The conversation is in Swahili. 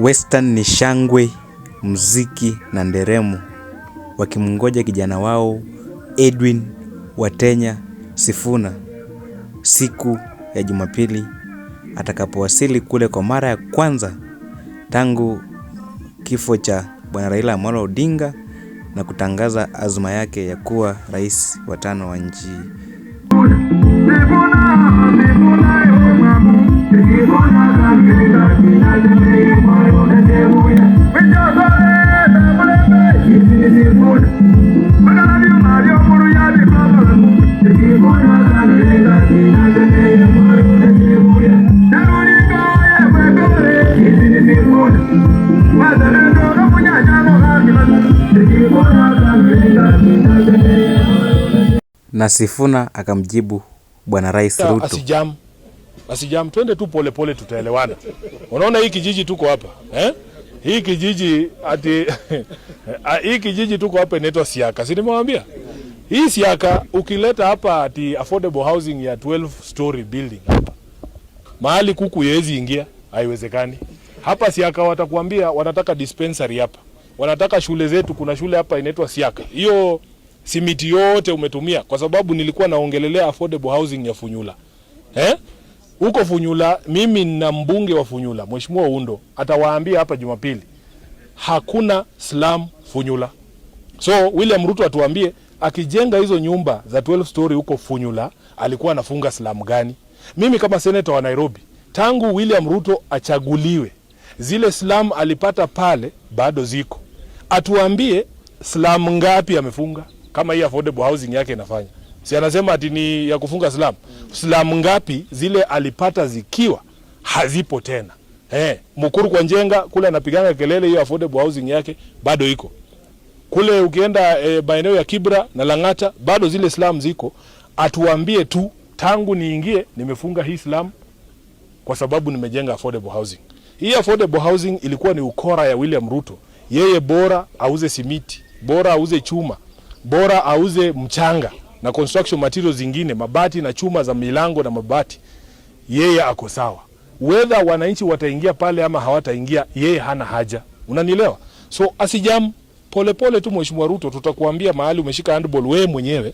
Western ni shangwe, muziki na nderemo, wakimngoja kijana wao Edwin Watenya Sifuna siku ya Jumapili atakapowasili kule kwa mara ya kwanza tangu kifo cha Bwana Raila Amolo Odinga na kutangaza azma yake ya kuwa rais wa 5 wa nchi. Na Sifuna akamjibu Bwana Rais Ruto, Asijam, twende tu pole pole tutaelewana. Unaona hii kijiji tuko hapa, Hii kijiji hii kijiji tuko hapa inaitwa Siaka. Si nimewambia? Hii Siaka ukileta hapa ati affordable housing ya 12 story building hapa. Mahali kuku yezi ingia, haiwezekani. Hapa Siaka watakuambia wanataka dispensary hapa. Wanataka shule zetu, kuna shule hapa inaitwa Siaka. Hiyo simiti yote umetumia kwa sababu nilikuwa naongelelea affordable housing ya Funyula. Huko Funyula, mimi na mbunge wa Funyula, Mheshimiwa Undo, atawaambia hapa Jumapili, hakuna slum Funyula. So William Ruto atuambie, akijenga hizo nyumba za 12 story huko Funyula, alikuwa anafunga slum gani? Mimi kama senator wa Nairobi, tangu William Ruto achaguliwe, zile slum alipata pale bado ziko. Atuambie slum ngapi amefunga kama hii affordable housing yake inafanya. Si anasema ati ni ya kufunga slum. Slum ngapi zile alipata zikiwa hazipo tena. Mukuru kwa Njenga kule anapigana kelele, hiyo affordable housing yake bado iko. Kule ukienda maeneo ya Kibra na Langata bado zile slum ziko. Atuambie tu tangu niingie nimefunga hii slum kwa sababu nimejenga affordable housing. Hii affordable housing ilikuwa ni ukora ya William Ruto. Yeye bora auze simiti, bora auze chuma, bora auze mchanga na construction materials zingine, mabati na chuma za milango na mabati, yeye ako sawa. Whether wananchi wataingia pale ama hawataingia, yeye hana haja. Unanielewa? So Asijam, pole pole tu Mheshimiwa Ruto, tutakuambia mahali umeshika handball wewe mwenyewe.